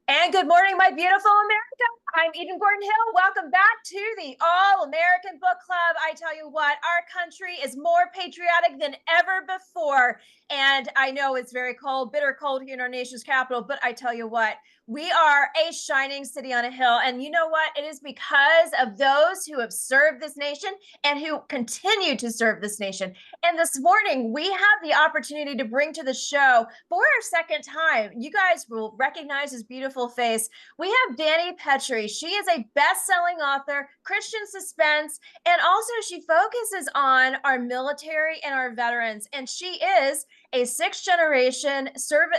And good morning, my beautiful America. I'm Eden Gordon Hill. Welcome back to the All American Book Club. I tell you what, our country is more patriotic than ever before. And I know it's very cold, bitter cold here in our nation's capital, but I tell you what, we are a shining city on a hill. And you know what? It is because of those who have served this nation and who continue to serve this nation. And this morning, we have the opportunity to bring to the show for our second time. You guys will recognize his beautiful face. We have Dani Pettrey. She is a best-selling author, Christian suspense, and also she focuses on our military and our veterans. And she is a sixth-generation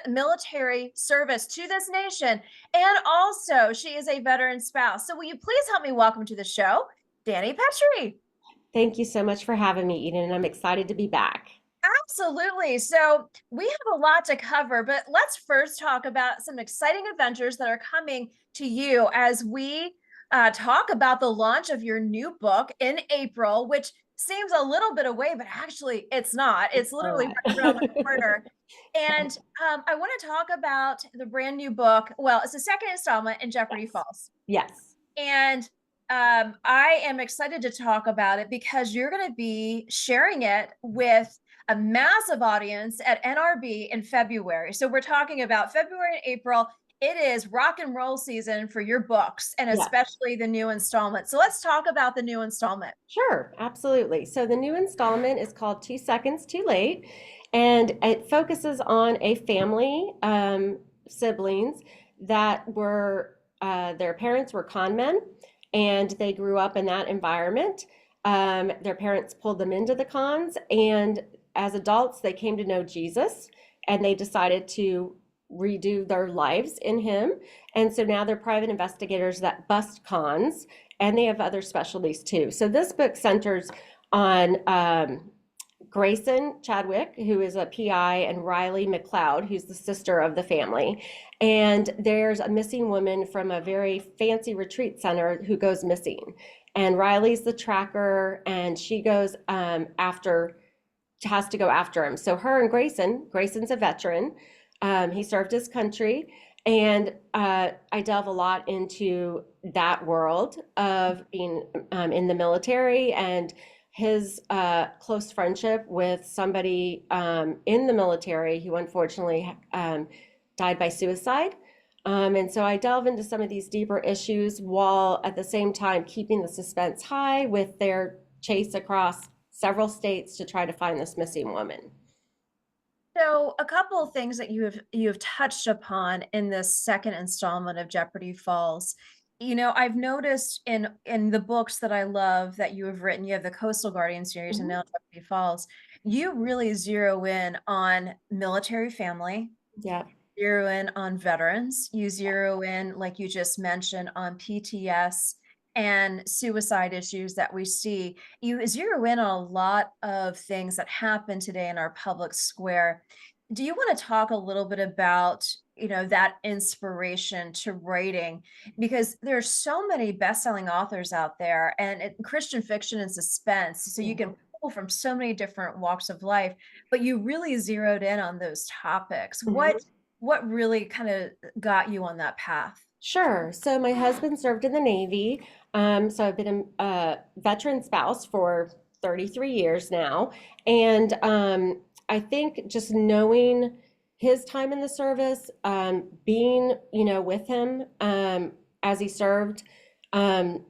military service to this nation. And also, she is a veteran spouse. So will you please help me welcome to the show, Dani Pettrey? Thank you so much for having me, Eden, and I'm excited to be back. Absolutely. So we have a lot to cover, but let's first talk about some exciting adventures that are coming to you as we talk about the launch of your new book in April, which seems a little bit away, but actually it's not. It's A literally lot. right around the corner. And I want to talk about the brand new book. Well, it's the second installment in Jeopardy Yes. Falls. Yes. And I am excited to talk about it because you're going to be sharing it with a massive audience at NRB in February. So we're talking about February and April. It is rock and roll season for your books and Yes. especially the new installment. So let's talk about the new installment. Sure, absolutely. So the new installment is called 2 Seconds Too Late, and it focuses on a family, siblings that were, their parents were con men, and they grew up in that environment. Their parents pulled them into the cons, and as adults, they came to know Jesus, and they decided to redo their lives in Him. And so now they're private investigators that bust cons, and they have other specialties too. So this book centers on Grayson Chadwick, who is a PI, and Riley McLeod, who's the sister of the family. And there's a missing woman from a very fancy retreat center who goes missing. And Riley's the tracker, and she goes has to go after him. So her and Grayson's a veteran. He served his country. And I delve a lot into that world of being in the military and his close friendship with somebody in the military who unfortunately died by suicide. And so I delve into some of these deeper issues while at the same time keeping the suspense high with their chase across several states to try to find this missing woman. So a couple of things that you have touched upon in this second installment of Jeopardy Falls. You know, I've noticed in the books that I love that you have written, you have the Coastal Guardian series and Mhm. now Jeopardy Falls, you really zero in on military family, Yeah. zero in on veterans, you zero in, like you just mentioned, on PTS and suicide issues that we see. You zero in on a lot of things that happen today in our public square. Do you want to talk a little bit about, that inspiration to writing? Because there's so many best-selling authors out there and Christian fiction and suspense, so you can Mhm. pull from so many different walks of life, but you really zeroed in on those topics. Mhm. What really kind of got you on that path? Sure. So my husband served in the Navy. So I've been a veteran spouse for 33 years now. And I think just knowing his time in the service, being, with him as he served, um,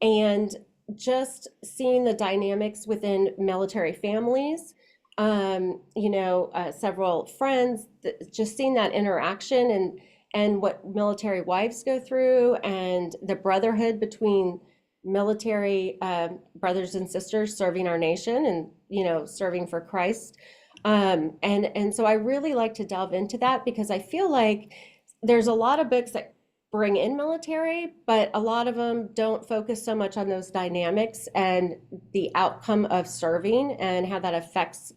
and just seeing the dynamics within military families, several friends, just seeing that interaction and what military wives go through and the brotherhood between military brothers and sisters serving our nation and serving for Christ. And so I really like to delve into that because I feel like there's a lot of books that bring in military, but a lot of them don't focus so much on those dynamics and the outcome of serving and how that affects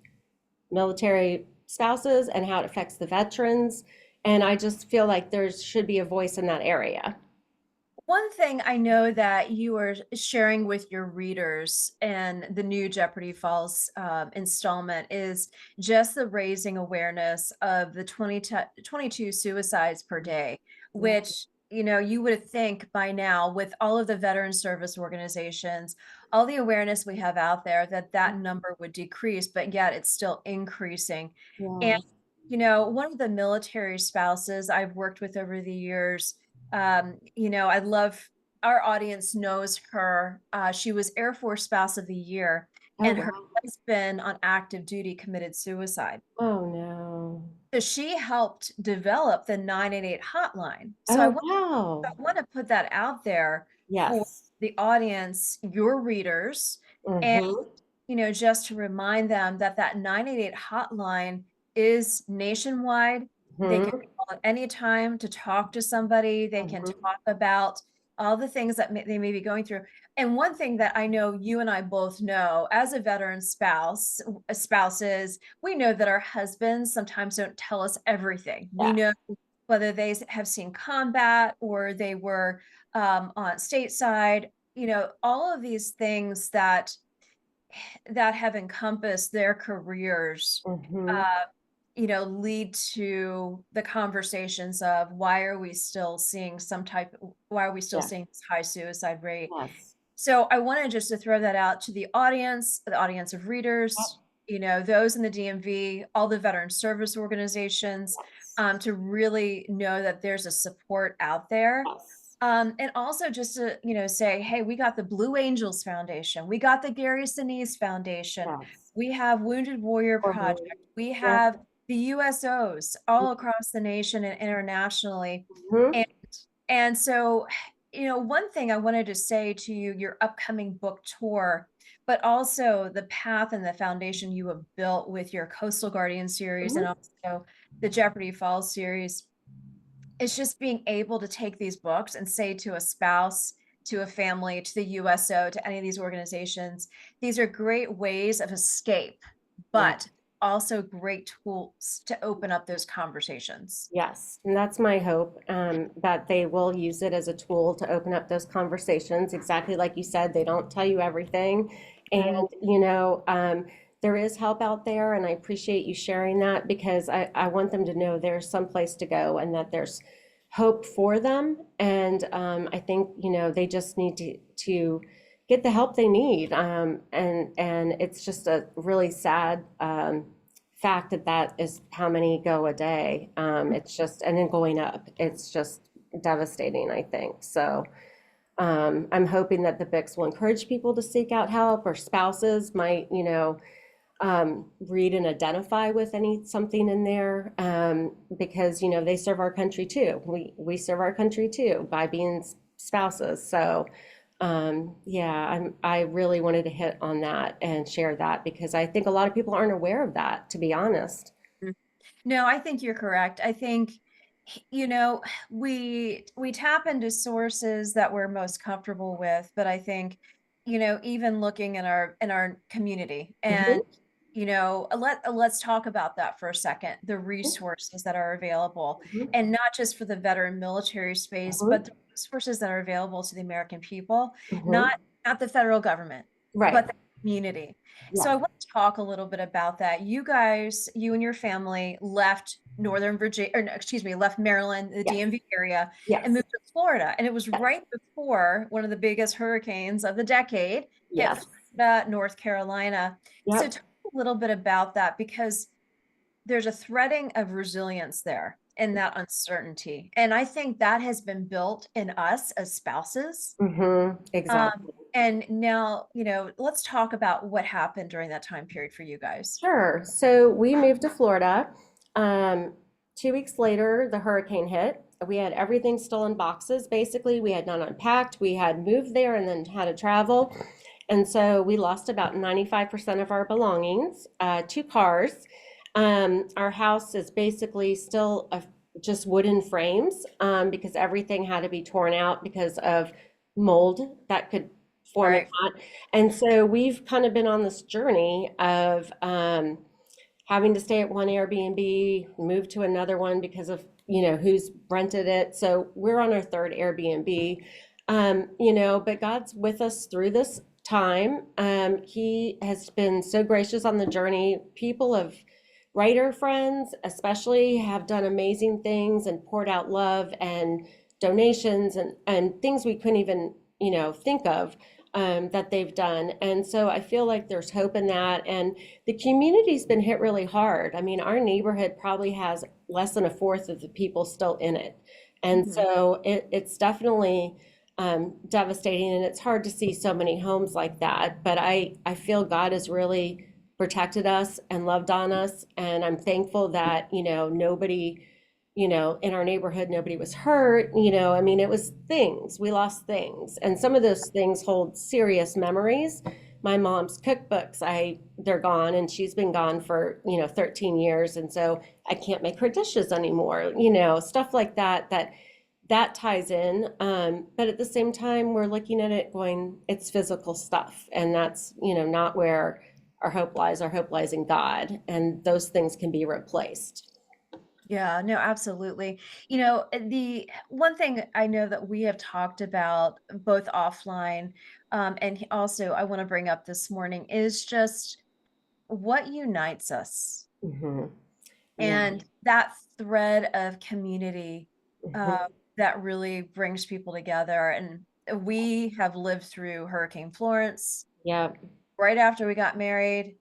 military spouses and how it affects the veterans. And I just feel like there should be a voice in that area. One thing I know that you are sharing with your readers and the new Jeopardy Falls installment is just the raising awareness of the 22 suicides per day. Yeah. which, you would think by now with all of the veteran service organizations, all the awareness we have out there, that that number would decrease, but yet it's still increasing. And, Yeah. one of the military spouses I've worked with over the years, I love, our audience knows her. She was Air Force Spouse of the Year, Oh, and her wow. husband on active duty committed suicide. Oh, no. So she helped develop the 988 hotline. So Oh, I wow. want to put that out there for Yes. the audience, your readers, and Mm-hmm. just to remind them that that 988 hotline is nationwide. They can Mm-hmm. call at any time to talk to somebody. They can Mm-hmm. talk about all the things that they may be going through. And one thing that I know you and I both know as a veteran spouses, we know that our husbands sometimes don't tell us everything. We Yeah. know whether they have seen combat or they were on stateside, all of these things that have encompassed their careers, Mm-hmm. uh, lead to the conversations of why are we still Yeah. seeing this high suicide rate? Yes. So I wanted just to throw that out to the audience of Yep. readers, those in the DMV, all the veteran service organizations, Yes. to really know that there's a support out there. Yes. And also just to, say, hey, we got the Blue Angels Foundation, we got the Gary Sinise Foundation, Yes. we have Wounded Warrior Or Project, we yep. have the USOs all across the nation and internationally. Mm-hmm. And so, one thing I wanted to say to you, your upcoming book tour, but also the path and the foundation you have built with your Coastal Guardian series and Mm-hmm. also the Jeopardy Falls series, it's just being able to take these books and say to a spouse, to a family, to the USO, to any of these organizations, these are great ways of escape, Yeah. but also great tools to open up those conversations. Yes, and that's my hope, that they will use it as a tool to open up those conversations. Exactly like you said, they don't tell you everything. And, Right. there is help out there, and I appreciate you sharing that because I want them to know there's some place to go and that there's hope for them. And I think, they just need to get the help they need. And it's just a really sad fact that that is how many go a day. It's just, and then going up, it's just devastating, I think. So I'm hoping that the books will encourage people to seek out help, or spouses might, read and identify with something in there, because they serve our country too. We serve our country too by being spouses. So yeah, I really wanted to hit on that and share that because I think a lot of people aren't aware of that, to be honest. No, I think you're correct. I think, you know, we tap into sources that we're most comfortable with, but I think, even looking in our community and, Mhm, let's talk about that for a second, the resources that are available, mhm, and not just for the veteran military space, but mhm, the resources that are available to the American people, not mhm. not the federal government, Right. but the community. So I Yes. want to talk a little bit about that. You and your family left Northern Virginia, or no, excuse me, left Maryland, the Yes. DMV area, and Yes. moved to Florida. And it was Yes. right before one of the biggest hurricanes of the decade hit Yes. Florida, North Carolina. So Yep. talk a little bit about that because there's a threading of resilience there in that uncertainty. And I think that has been built in us as spouses. Exactly. And now, let's talk about what happened during that time period for you guys. Sure. So we moved to Florida. Um, 2 weeks later, the hurricane hit. We had everything still in boxes. Basically, we had not unpacked. We had moved there and then had to travel. And so we lost about 95% of our belongings, 2 cars. Our house is basically still just wooden frames, because everything had to be torn out because of mold that could form in Right. that. And so we've kind of been on this journey of having to stay at one Airbnb, move to another one because of, who's rented it. So we're on our third Airbnb, but God's with us through this time. He has been so gracious on the journey. People have writer friends, especially, have done amazing things and poured out love and donations and things we couldn't even, think of, that they've done. And so I feel like there's hope in that. And the community's been hit really hard. I mean, our neighborhood probably has less than a fourth of the people still in it. And Mhm. so it's definitely devastating, and it's hard to see so many homes like that. But I feel God has really protected us and loved on us, and I'm thankful that nobody, in our neighborhood, nobody was hurt. I mean, it was things, we lost things, and some of those things hold serious memories. My mom's cookbooks, they're gone, and she's been gone for 13 years, and so I can't make her dishes anymore. Stuff like that ties in. But at the same time, we're looking at it going, it's physical stuff. And that's, not where our hope lies. Our hope lies in God. And those things can be replaced. Yeah, no, absolutely. The one thing I know that we have talked about both offline, and also I want to bring up this morning is just what unites us. Hmm. Yeah. And that thread of community, Hmm. that really brings people together. And we have lived through Hurricane Florence Yeah. right after we got married,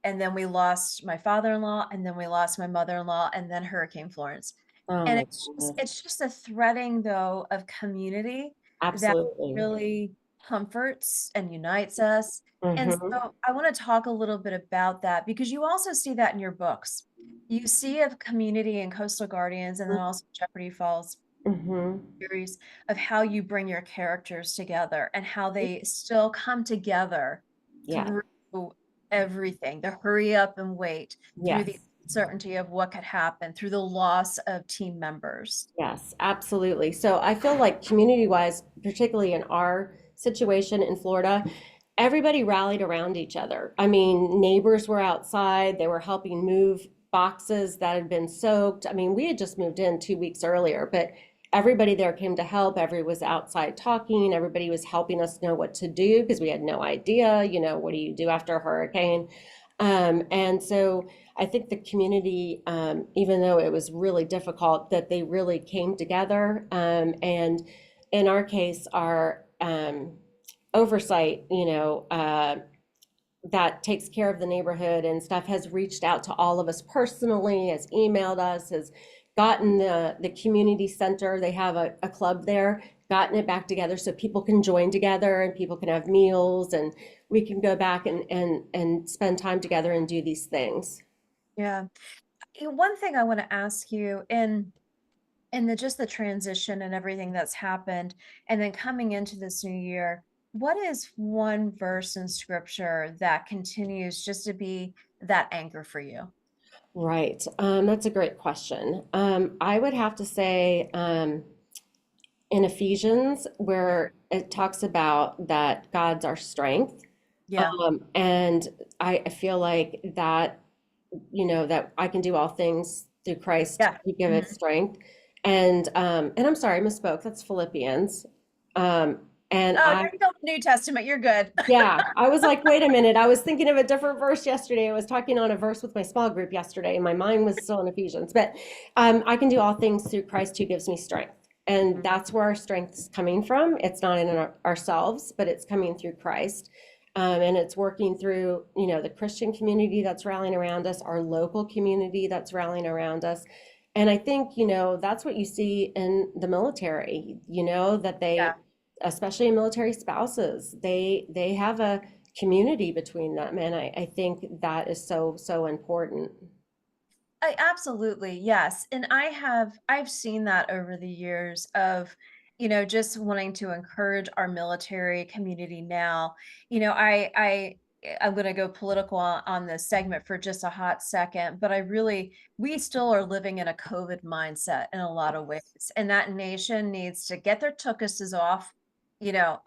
and then we lost my father-in-law, and then we lost my mother-in-law, and then Hurricane Florence. Oh And my it's just goodness. it's just a threading though of community that Absolutely. really comforts and unites us. And Hmm. so I want to talk a little bit about that because you also see that in your books. You see of community in Coastal Guardians and then also Jeopardy Falls Hmm. series of how you bring your characters together and how they still come together Yeah. through everything, the hurry up and wait, through the Yes. uncertainty of what could happen, through the loss of team members. Yes, absolutely. So I feel like community wise, particularly in our situation in Florida, everybody rallied around each other. I mean, neighbors were outside, they were helping move boxes that had been soaked. I mean, we had just moved in 2 weeks earlier, but everybody there came to help. Everybody was outside talking, everybody was helping us know what to do because we had no idea, what do you do after a hurricane? And so I think the community, even though it was really difficult, that they really came together. And in our case, our oversight, that takes care of the neighborhood and stuff, has reached out to all of us personally, has emailed us, has gotten the community center. They have a club there, gotten it back together so people can join together and people can have meals and we can go back and spend time together and do these things. Yeah. One thing I want to ask you in the transition and everything that's happened, and then coming into this new year, what is one verse in scripture that continues just to be that anchor for you? Right. That's a great question. I would have to say, in Ephesians, where it talks about that God's our strength. Yeah. And I feel like that, that I can do all things through Christ Yeah. who give us Mhm. strength. And I'm sorry, I misspoke. That's Philippians. Um, and Oh, I you're still in the New Testament. You're good. Yeah, I was like, wait a minute. I was thinking of a different verse yesterday. I was talking on a verse with my small group yesterday, and my mind was still in Ephesians. But I can do all things through Christ who gives me strength. And Mhm. that's where our strength is coming from. It's not in ourselves, but it's coming through Christ. And it's working through, the Christian community that's rallying around us, our local community that's rallying around us. And I think, that's what you see in the military, that Yeah. especially in military spouses, they have a community between them, and I think that is so so important. I absolutely, yes. And I've seen that over the years of, just wanting to encourage our military community now. I'm going to go political on this segment for just a hot second, but we still are living in a COVID mindset in a lot of ways. And that nation needs to get their tuchuses off,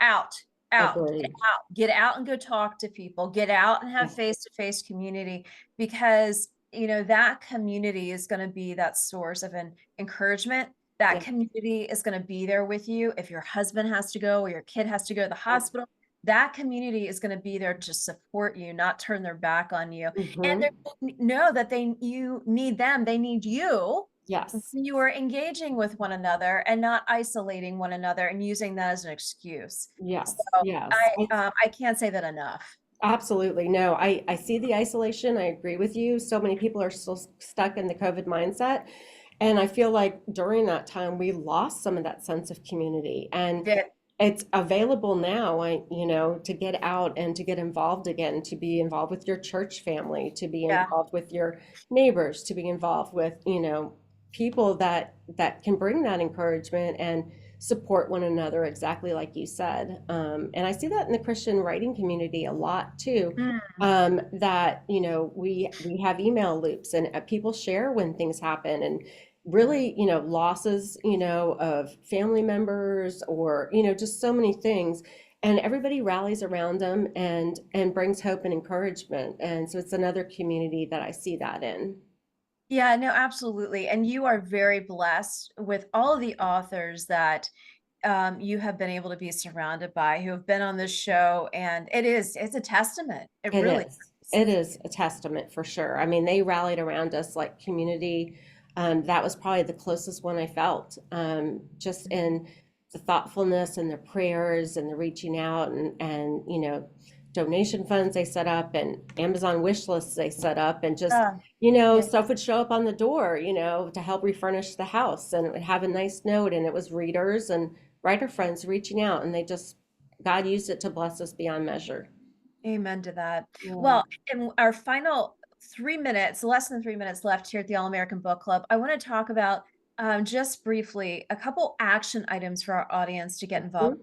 out, Agreed. get out and go talk to people, get out and have Yeah. face-to-face community because that community is going to be that source of an encouragement. That Yeah. community is going to be there with you if your husband has to go or your kid has to go to the hospital. that community is going to be there to support you, not turn their back on you. And Hmm. they know that you need them, they need you. Yes. You are engaging with one another and not isolating one another and using that as an excuse. So Yes. Yes. I can't say that enough. Absolutely. No, I see the isolation. I agree with you. So many people are still stuck in the COVID mindset. And I feel like during that time, we lost some of that sense of community. And That it's available now, to get out and to get involved again, to be involved with your church family, to be yeah. involved with your neighbors, to be involved with, people that can bring that encouragement and support one another, exactly like you said. And I see that in the Christian writing community a lot too. Mm. That we have email loops, and people share when things happen, and really, losses, of family members, or just so many things, and everybody rallies around them and brings hope and encouragement. And so it's another community that I see that in. Yeah, no, absolutely. And you are very blessed with all of the authors that you have been able to be surrounded by who have been on this show. And it's a testament. It It really is. is. It is a testament for sure. I mean, they rallied around us like community. That was probably the closest one I felt, just in the thoughtfulness and the prayers and the reaching out, and donation funds they set up, and Amazon wish lists they set up, and just Uh, yeah. stuff would show up on the door, to help refurnish the house, and it would have a nice note, and it was readers and writer friends reaching out, and God used it to bless us beyond measure. Amen to that. Yeah. Well, in our final 3 minutes, less than 3 minutes left here at the All American Book Club, I want to talk about just briefly a couple action items for our audience to get involved.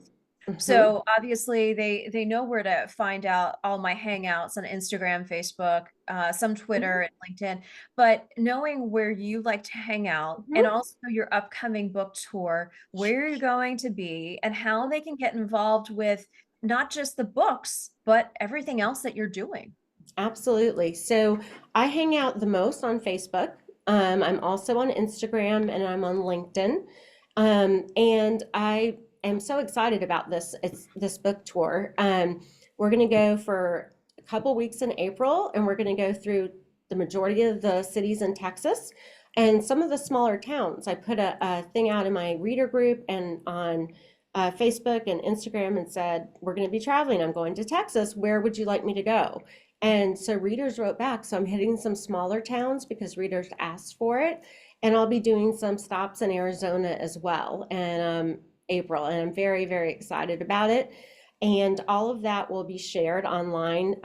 Mm-hmm. So obviously they know where to find out all my hangouts on Instagram, Facebook, some Twitter and LinkedIn, but knowing where you like to hang out and Hmm. also your upcoming book tour, where you're going to be and how they can get involved with not just the books, but everything else that you're doing. Absolutely. So I hang out the most on Facebook. I'm also on Instagram, and I'm on LinkedIn. And I am so excited about this book tour. We're going to go for a couple weeks in April, and we're going to go through the majority of the cities in Texas and some of the smaller towns. I put a thing out in my reader group and on Facebook and Instagram, and said, we're going to be traveling. I'm going to Texas. Where would you like me to go? And so readers wrote back. So I'm hitting some smaller towns because readers asked for it. And I'll be doing some stops in Arizona as well in April. And I'm very, very excited about it. And all of that will be shared online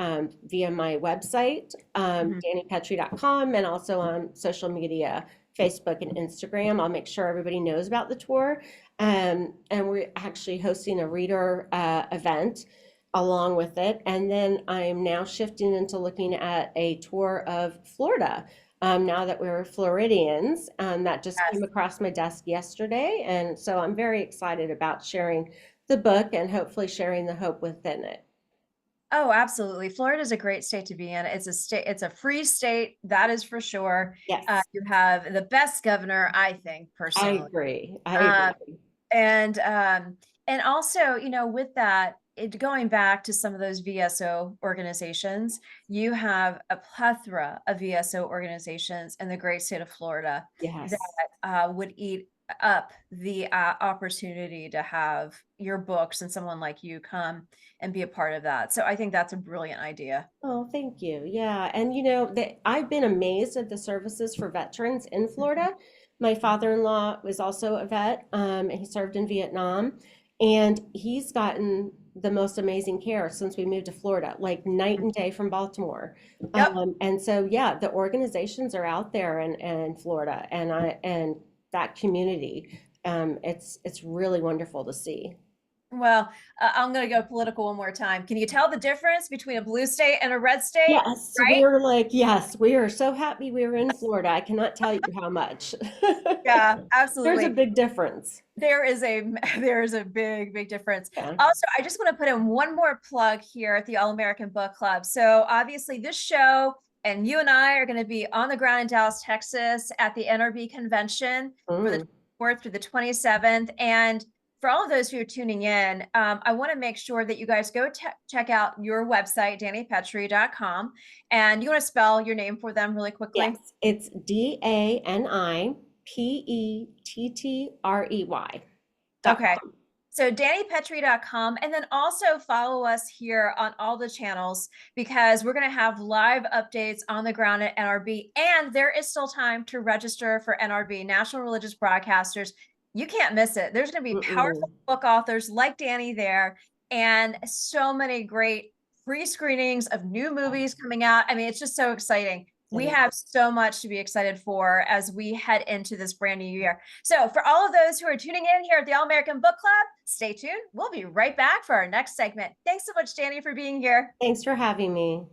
via my website, Mhm. danipettrey.com, and also on social media, Facebook and Instagram. I'll make sure everybody knows about the tour. And we're actually hosting a reader event along with it. And then I'm now shifting into looking at a tour of Florida. Now that we're Floridians, that just came Yes. across my desk yesterday. And so I'm very excited about sharing the book and hopefully sharing the hope within it. Oh, absolutely. Florida is a great state to be in. It's a free state, that is for sure. Yes, You have the best governor, I think, I personally. agree. I Um, agree. and also, with that, going back to some of those VSO organizations, you have a plethora of VSO organizations in the great state of Florida that Yes. would eat up the opportunity to have your books and someone like you come and be a part of that. So I think that's a brilliant idea. Oh, thank you. Yeah. And I've been amazed at the services for veterans in Florida. My father-in-law was also a vet, and he served in Vietnam, and he's gotten the most amazing care since we moved to Florida, like night and day from Baltimore. Yep. And so, yeah, the organizations are out there in Florida, and that community. It's really wonderful to see. Well, I'm going to go political one more time. Can you tell the difference between a blue state and a red state? Yes, Right? yes, we are so happy we were in Florida. I cannot tell you how much. Yeah, There's a absolutely. big difference. There is a there is a big difference. Yeah. Also, I just want to put in one more plug here at the All American Book Club. So obviously this show and you and I are going to be on the ground in Dallas, Texas at the NRB convention for the Mm. 4th through the 27th. And for all of those who are tuning in, I want to make sure that you guys go check out your website, danipettrey.com. And you want to spell your name for them really quickly? Yes, it's DANIPETTREY Okay. .com. So danipettrey.com, and then also follow us here on all the channels because we're going to have live updates on the ground at NRB, and there is still time to register for NRB, National Religious Broadcasters. You can't miss it. There's going to be powerful Mm-mm. book authors like Dani there, and so many great free screenings of new movies coming out. I mean, it's just so exciting. It We is. have so much to be excited for as we head into this brand new year. So for all of those who are tuning in here at the All American Book Club, stay tuned. We'll be right back for our next segment. Thanks so much, Dani, for being here. Thanks for having me.